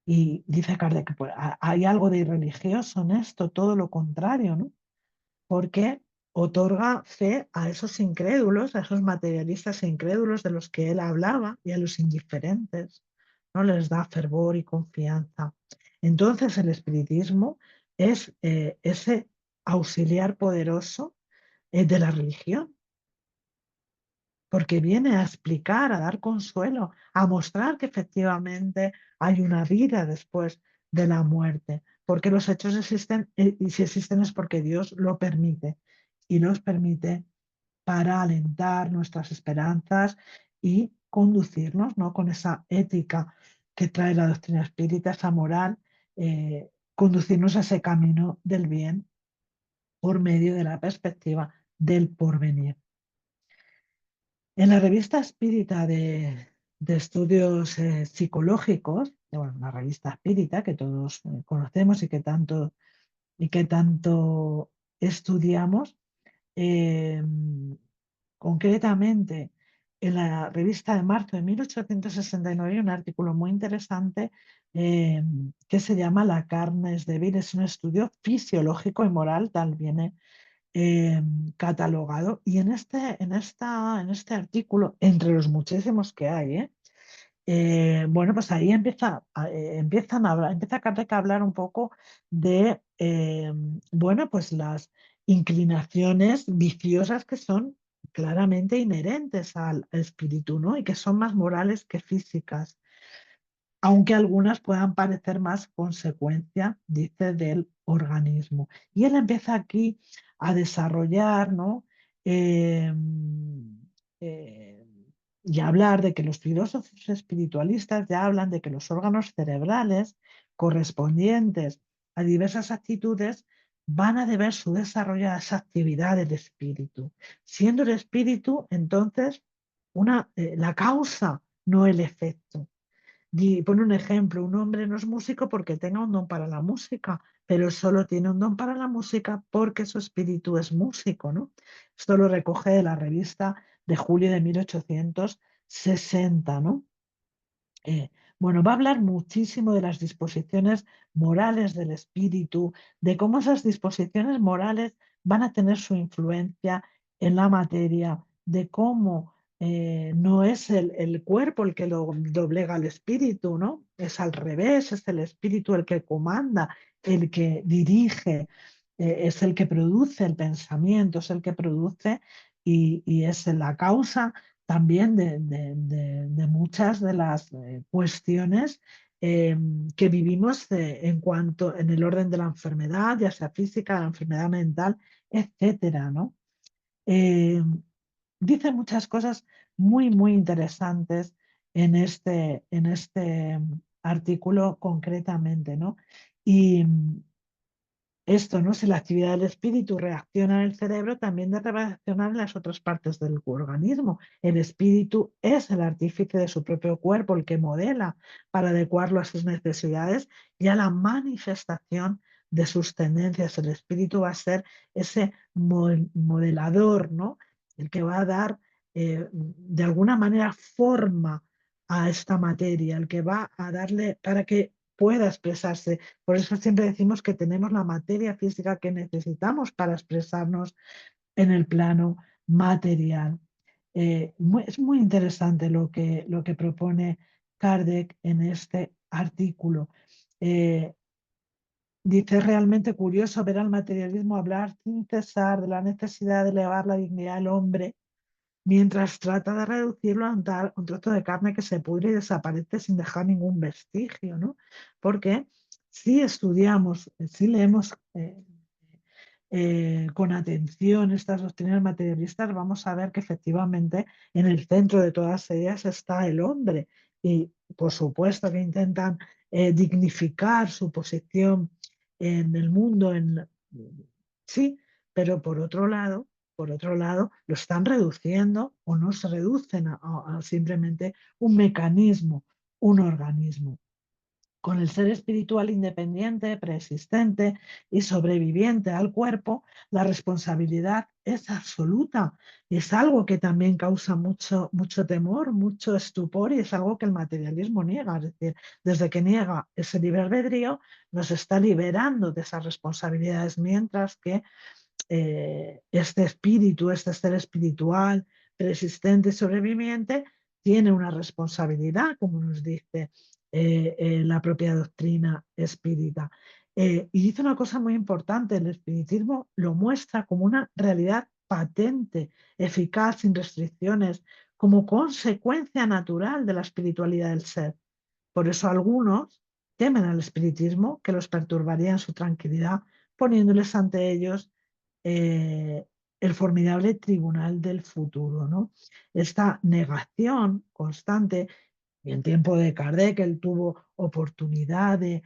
Y dice Kardec que pues, hay algo de irreligioso en esto, todo lo contrario, ¿no? Porque otorga fe a esos incrédulos, a esos materialistas e incrédulos de los que él hablaba y a los indiferentes, ¿no? Les da fervor y confianza. Entonces el espiritismo es ese auxiliar poderoso de la religión, porque viene a explicar, a dar consuelo, a mostrar que efectivamente hay una vida después de la muerte, porque los hechos existen y si existen es porque Dios lo permite y los permite para alentar nuestras esperanzas y conducirnos, ¿no? Con esa ética que trae la doctrina espírita, esa moral, conducirnos a ese camino del bien por medio de la perspectiva del porvenir. En la revista espírita de estudios psicológicos, bueno, la revista espírita que todos conocemos y que tanto estudiamos, eh, concretamente en la revista de marzo de 1869 hay un artículo muy interesante que se llama La carne es débil, es un estudio fisiológico y moral, tal viene eh, catalogado. Y en este artículo, entre los muchísimos que hay, bueno, pues ahí empieza Kardec a hablar un poco de, bueno, pues las inclinaciones viciosas que son claramente inherentes al espíritu, ¿no? Y que son más morales que físicas, aunque algunas puedan parecer más consecuencia, dice, del organismo. Y él empieza aquí a desarrollar, ¿no? Eh, eh, y a hablar de que los filósofos espiritualistas ya hablan de que los órganos cerebrales correspondientes a diversas actitudes van a deber su desarrollo a esa actividad del espíritu, siendo el espíritu entonces la causa, no el efecto. Y pone un ejemplo, un hombre no es músico porque tenga un don para la música, pero solo tiene un don para la música porque su espíritu es músico, ¿no? Esto lo recoge de la revista de julio de 1860, ¿no? Eh, bueno, va a hablar muchísimo de las disposiciones morales del espíritu, de cómo esas disposiciones morales van a tener su influencia en la materia, de cómo no es el cuerpo el que lo doblega al espíritu, ¿no? Es al revés, es el espíritu el que comanda, el que dirige, es el que produce el pensamiento, es el que produce y es la causa también de muchas de las cuestiones eh, que vivimos en cuanto en el orden de la enfermedad, ya sea física, la enfermedad mental, etcétera, ¿no? Eh, Dice muchas cosas muy, muy interesantes en este artículo concretamente, ¿no? Y esto, ¿no? Si la actividad del espíritu reacciona en el cerebro, también debe reaccionar en las otras partes del organismo. El espíritu es el artífice de su propio cuerpo, el que modela para adecuarlo a sus necesidades y a la manifestación de sus tendencias. El espíritu va a ser ese modelador, ¿no? El que va a dar de alguna manera forma a esta materia, el que va a darle para que pueda expresarse. Por eso siempre decimos que tenemos la materia física que necesitamos para expresarnos en el plano material. Es muy interesante lo que propone Kardec en este artículo. Eh, Dice, es realmente curioso ver al materialismo hablar sin cesar de la necesidad de elevar la dignidad del hombre mientras trata de reducirlo a un trozo de carne que se pudre y desaparece sin dejar ningún vestigio, ¿no? Porque si estudiamos, si leemos con atención estas doctrinas materialistas, vamos a ver que efectivamente en el centro de todas ellas está el hombre y por supuesto que intentan dignificar su posición en el mundo, sí, pero por otro lado, lo están reduciendo o no se reducen a simplemente un mecanismo, un organismo. Con el ser espiritual independiente, preexistente y sobreviviente al cuerpo, la responsabilidad es absoluta. Es algo que también causa mucho, mucho temor, mucho estupor y es algo que el materialismo niega. Es decir, desde que niega ese libre albedrío, nos está liberando de esas responsabilidades, mientras que este espíritu, este ser espiritual, persistente y sobreviviente, tiene una responsabilidad, como nos dice la propia doctrina espírita. Y dice una cosa muy importante, el espiritismo lo muestra como una realidad patente, eficaz, sin restricciones, como consecuencia natural de la espiritualidad del ser. Por eso algunos temen al espiritismo, que los perturbaría en su tranquilidad, poniéndoles ante ellos el formidable tribunal del futuro, ¿no? Esta negación constante, y en tiempo de Kardec él tuvo oportunidad de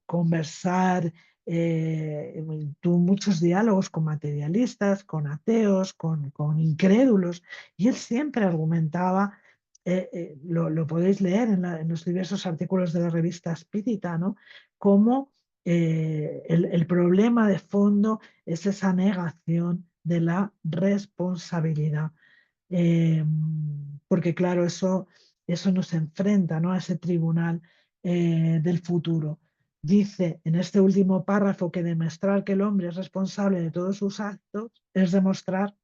conversar, tuvo muchos diálogos con materialistas, con ateos, con incrédulos, y él siempre argumentaba, lo podéis leer en los diversos artículos de la revista Espírita, ¿no? Cómo el problema de fondo es esa negación de la responsabilidad. Eh, Porque claro, eso nos enfrenta, ¿no? A ese tribunal del futuro. Dice en este último párrafo que demostrar que el hombre es responsable de todos sus actos es demostrar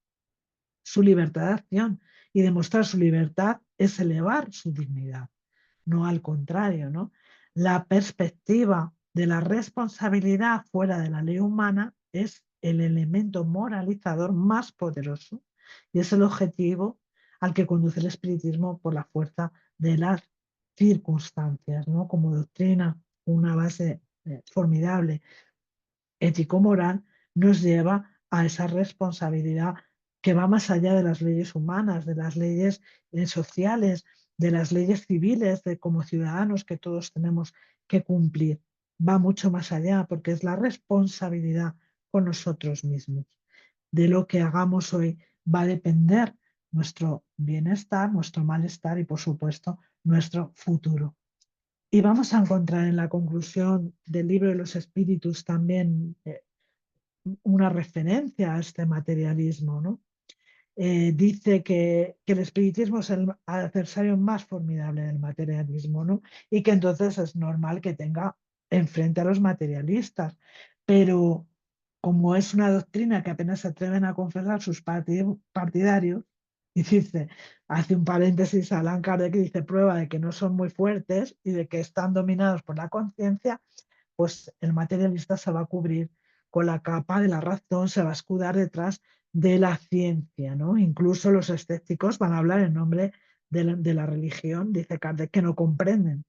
su libertad de acción, y demostrar su libertad es elevar su dignidad, no al contrario, ¿no? La perspectiva de la responsabilidad fuera de la ley humana es el elemento moralizador más poderoso y es el objetivo al que conduce el espiritismo por la fuerza de las circunstancias, ¿no? Como doctrina, una base formidable ético-moral, nos lleva a esa responsabilidad que va más allá de las leyes humanas, de las leyes sociales, de las leyes civiles, de como ciudadanos que todos tenemos que cumplir. Va mucho más allá porque es la responsabilidad con nosotros mismos. De lo que hagamos hoy va a depender nuestro bienestar, nuestro malestar y, por supuesto, nuestro futuro. Y vamos a encontrar en la conclusión del libro de los espíritus también una referencia a este materialismo, ¿no? dice que el espiritismo es el adversario más formidable del materialismo, ¿no? Y que entonces es normal que tenga enfrente a los materialistas. Pero como es una doctrina que apenas se atreven a confesar sus partidarios, y dice, hace un paréntesis a Allan Kardec que dice prueba de que no son muy fuertes y de que están dominados por la conciencia, pues el materialista se va a cubrir con la capa de la razón, se va a escudar detrás de la ciencia, ¿no? Incluso los escépticos van a hablar en nombre de la religión, dice Kardec, que no comprenden,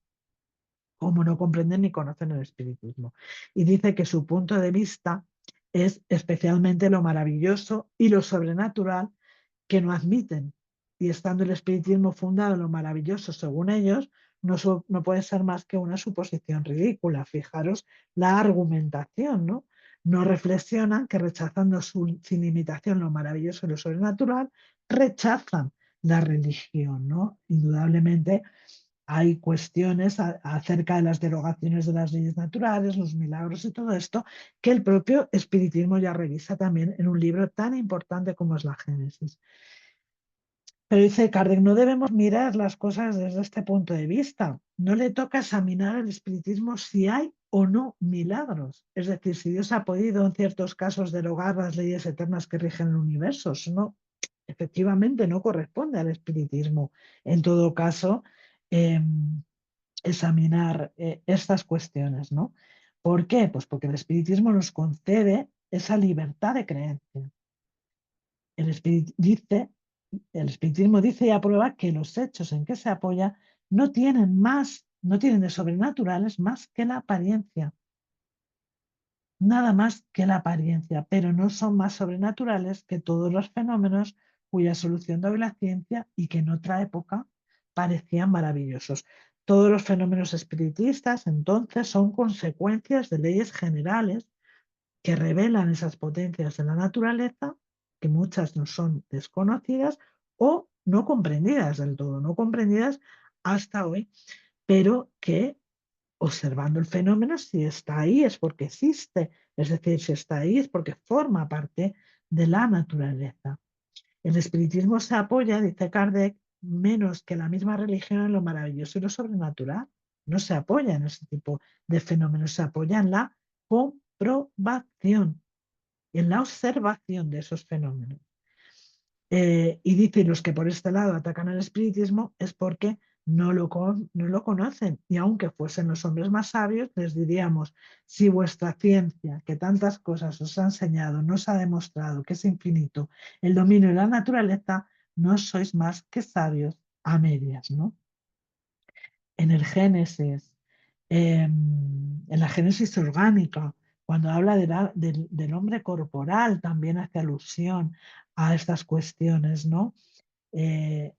como no comprenden ni conocen el espiritismo. Y dice que su punto de vista es especialmente lo maravilloso y lo sobrenatural que no admiten. Y estando el espiritismo fundado en lo maravilloso, según ellos, no puede ser más que una suposición ridícula. Fijaros la argumentación, ¿no? No reflexionan que rechazando sin limitación lo maravilloso y lo sobrenatural, rechazan la religión, ¿no? Indudablemente hay cuestiones acerca de las derogaciones de las leyes naturales, los milagros y todo esto, que el propio espiritismo ya revisa también en un libro tan importante como es la Génesis. Pero dice Kardec, no debemos mirar las cosas desde este punto de vista. No le toca examinar al espiritismo si hay o no milagros. Es decir, si Dios ha podido en ciertos casos derogar las leyes eternas que rigen el universo. Eso no, efectivamente no corresponde al espiritismo. En todo caso, eh, examinar estas cuestiones, ¿no? ¿Por qué? Pues porque el espiritismo nos concede esa libertad de creencia. El, el espiritismo dice y aprueba que los hechos en que se apoya no tienen de sobrenaturales más que la apariencia, nada más que la apariencia, pero no son más sobrenaturales que todos los fenómenos cuya solución da hoy la ciencia y que en otra época parecían maravillosos. Todos los fenómenos espiritistas entonces son consecuencias de leyes generales que revelan esas potencias en la naturaleza, que muchas no son desconocidas o no comprendidas del todo, no comprendidas hasta hoy, pero que observando el fenómeno, si está ahí es porque existe, es decir, si está ahí es porque forma parte de la naturaleza. El espiritismo se apoya, dice Kardec, menos que la misma religión en lo maravilloso y lo sobrenatural. No se apoya en ese tipo de fenómenos, se apoya en la comprobación, en la observación de esos fenómenos. Y dice, los que por este lado atacan al espiritismo es porque no lo conocen. Y aunque fuesen los hombres más sabios, les diríamos, si vuestra ciencia, que tantas cosas os ha enseñado, no os ha demostrado que es infinito el dominio de la naturaleza, no sois más que sabios a medias, ¿no? En el Génesis, en la Génesis orgánica, cuando habla del hombre corporal, también hace alusión a estas cuestiones, ¿no? En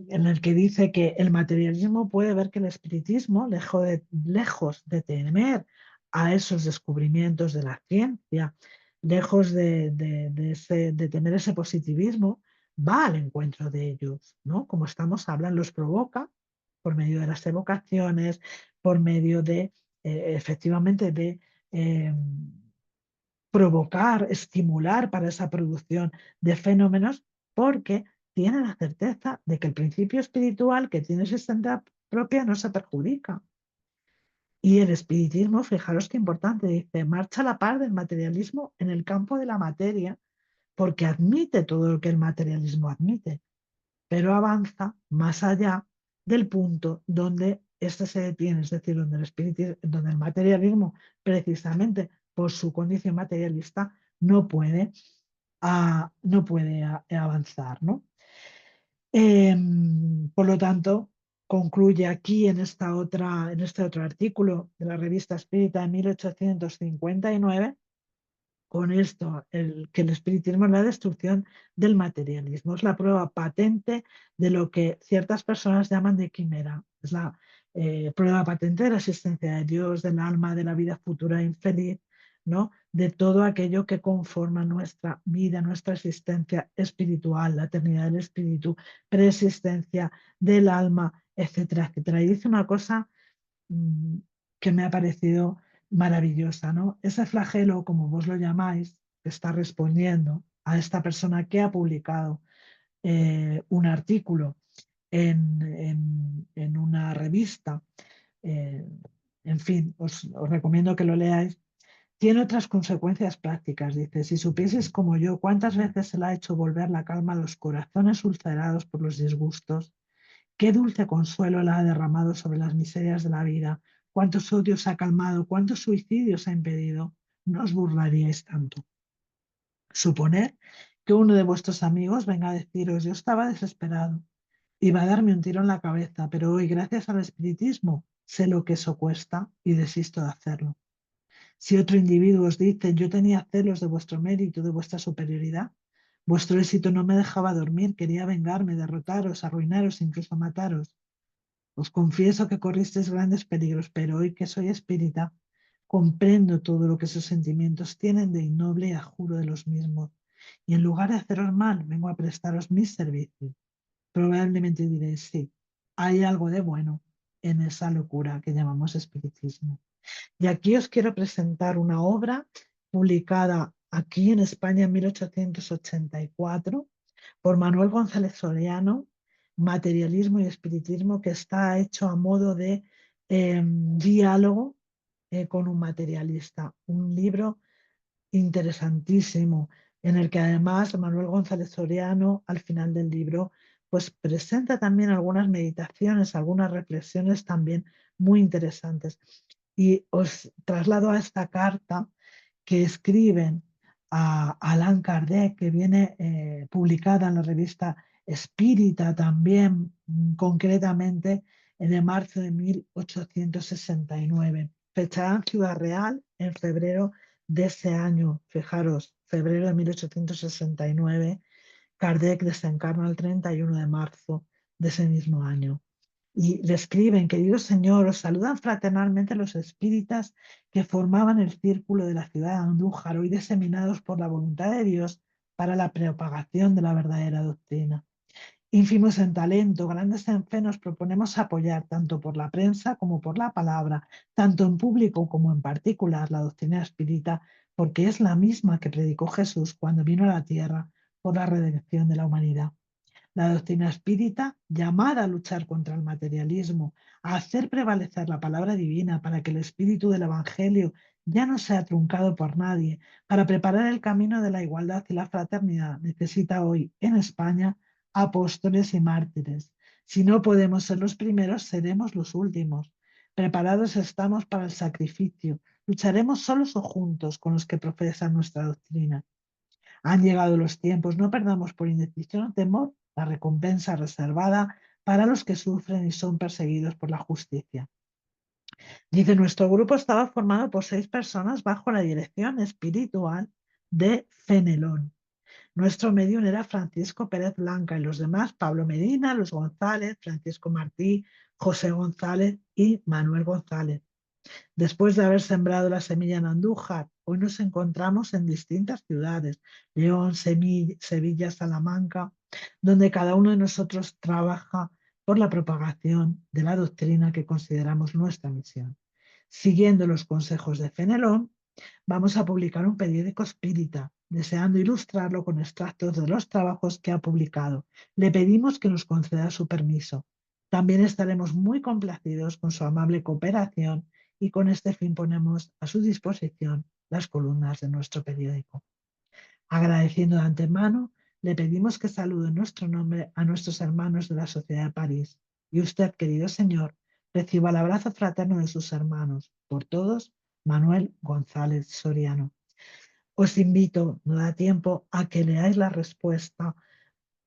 el que dice que el materialismo puede ver que el espiritismo, lejos de temer a esos descubrimientos de la ciencia, lejos de tener ese positivismo, va al encuentro de ellos, ¿no? Como estamos hablando, los provoca por medio de las evocaciones, por medio de, efectivamente, de eh, provocar, estimular para esa producción de fenómenos, porque tiene la certeza de que el principio espiritual que tiene existencia propia no se perjudica. Y el espiritismo, fijaros qué importante, dice, marcha a la par del materialismo en el campo de la materia, porque admite todo lo que el materialismo admite, pero avanza más allá del punto donde este se detiene, es decir, donde el materialismo, precisamente por su condición materialista, no puede avanzar, ¿no? Por lo tanto, concluye aquí en este otro artículo de la revista Espírita de 1859 con esto, que el espiritismo es la destrucción del materialismo, es la prueba patente de lo que ciertas personas llaman de quimera, es la prueba patente de la existencia de Dios, del alma, de la vida futura infeliz, ¿no? De todo aquello que conforma nuestra vida, nuestra existencia espiritual, la eternidad del espíritu, preexistencia del alma, etcétera, etcétera. Y dice una cosa mm, que me ha parecido maravillosa, ¿no? Ese flagelo, como vos lo llamáis, que está respondiendo a esta persona que ha publicado un artículo en una revista, eh, en fin, os recomiendo que lo leáis. Tiene otras consecuencias prácticas, dice, si supieses como yo cuántas veces se le ha hecho volver la calma a los corazones ulcerados por los disgustos, qué dulce consuelo la ha derramado sobre las miserias de la vida, cuántos odios ha calmado, cuántos suicidios ha impedido, no os burlaríais tanto. Suponer que uno de vuestros amigos venga a deciros, yo estaba desesperado, iba a darme un tiro en la cabeza, pero hoy, gracias al espiritismo, sé lo que eso cuesta y desisto de hacerlo. Si otro individuo os dice, yo tenía celos de vuestro mérito, de vuestra superioridad, vuestro éxito no me dejaba dormir, quería vengarme, derrotaros, arruinaros, incluso mataros. Os confieso que corristeis grandes peligros, pero hoy que soy espírita, comprendo todo lo que sus sentimientos tienen de innoble y juro de los mismos. Y en lugar de haceros mal, vengo a prestaros mis servicios. Probablemente diréis, sí, hay algo de bueno en esa locura que llamamos espiritismo. Y aquí os quiero presentar una obra publicada aquí en España en 1884 por Manuel González Soriano, Materialismo y Espiritismo, que está hecho a modo de diálogo con un materialista. Un libro interesantísimo, en el que además Manuel González Soriano, al final del libro, pues presenta también algunas meditaciones, algunas reflexiones también muy interesantes. Y os traslado a esta carta que escriben a Allan Kardec, que viene publicada en la revista Espírita también, concretamente de marzo de 1869. Fechada en Ciudad Real en febrero de ese año. Fijaros, febrero de 1869, Kardec desencarna el 31 de marzo de ese mismo año. Y le escriben, querido señor, os saludan fraternalmente los espíritas que formaban el círculo de la ciudad de Andújar, hoy diseminados por la voluntad de Dios para la propagación de la verdadera doctrina. Ínfimos en talento, grandes en fe, nos proponemos apoyar tanto por la prensa como por la palabra, tanto en público como en particular, la doctrina espírita, porque es la misma que predicó Jesús cuando vino a la tierra por la redención de la humanidad. La doctrina espírita, llamada a luchar contra el materialismo, a hacer prevalecer la palabra divina para que el espíritu del Evangelio ya no sea truncado por nadie, para preparar el camino de la igualdad y la fraternidad, necesita hoy en España apóstoles y mártires. Si no podemos ser los primeros, seremos los últimos. Preparados estamos para el sacrificio. Lucharemos solos o juntos con los que profesan nuestra doctrina. Han llegado los tiempos, no perdamos por indecisión o temor la recompensa reservada para los que sufren y son perseguidos por la justicia. Dice, nuestro grupo estaba formado por 6 personas bajo la dirección espiritual de Fenelón. Nuestro medium era Francisco Pérez Blanca y los demás, Pablo Medina, Luis González, Francisco Martí, José González y Manuel González. Después de haber sembrado la semilla en Andújar, hoy nos encontramos en distintas ciudades, León, Sevilla, Salamanca, donde cada uno de nosotros trabaja por la propagación de la doctrina que consideramos nuestra misión. Siguiendo los consejos de Fenelón, vamos a publicar un periódico espírita, deseando ilustrarlo con extractos de los trabajos que ha publicado. Le pedimos que nos conceda su permiso. También estaremos muy complacidos con su amable cooperación y con este fin ponemos a su disposición las columnas de nuestro periódico. Agradeciendo de antemano, le pedimos que salude en nuestro nombre a nuestros hermanos de la Sociedad de París. Y usted, querido señor, reciba el abrazo fraterno de sus hermanos. Por todos, Manuel González Soriano. Os invito, no da tiempo, a que leáis la respuesta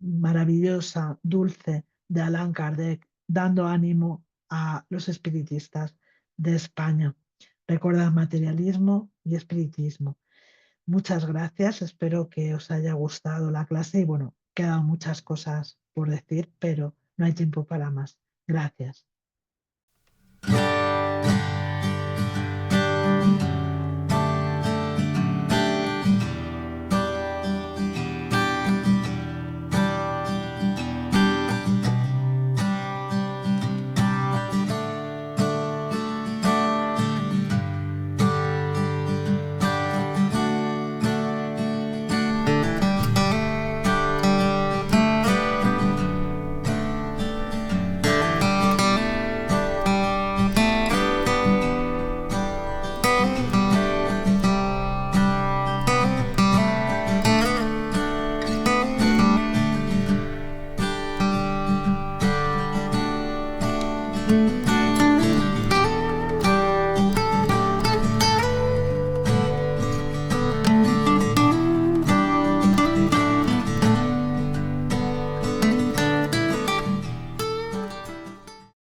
maravillosa, dulce de Allan Kardec, dando ánimo a los espiritistas de España. Recordad materialismo y espiritismo. Muchas gracias, espero que os haya gustado la clase y bueno, quedan muchas cosas por decir, pero no hay tiempo para más. Gracias.